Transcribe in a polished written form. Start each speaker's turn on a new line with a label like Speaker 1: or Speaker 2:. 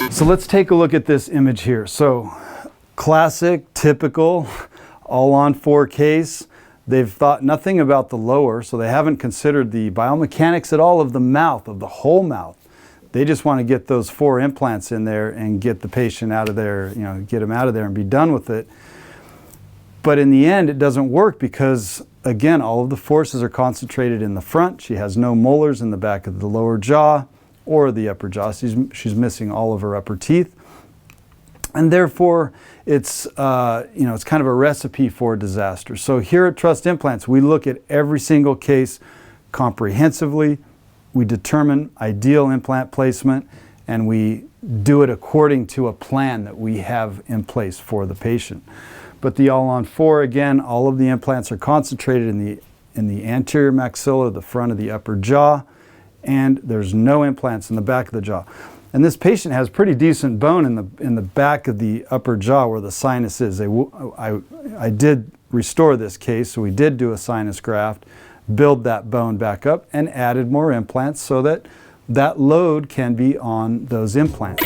Speaker 1: So let's take a look at this image here. So classic, typical, all-on-4 case. They've thought nothing about the lower, so they haven't considered the biomechanics at all of the mouth, of the whole mouth. They just want to get those 4 implants in there and get the patient out of there, you know, get them out of there and be done with it. But in the end, it doesn't work because, again, all of the forces are concentrated in the front. She has no molars in the back of the lower jaw or the upper jaw. She's missing all of her upper teeth. And therefore, it's, it's kind of a recipe for disaster. So here at Trust Implants, we look at every single case comprehensively. We determine ideal implant placement, and we do it according to a plan that we have in place for the patient. But the all-on-4, again, all of the implants are concentrated in the anterior maxilla, the front of the upper jaw, and there's no implants in the back of the jaw. And this patient has pretty decent bone in the back of the upper jaw where the sinus is. I did restore this case, so we did do a sinus graft, build that bone back up, and added more implants so that that load can be on those implants.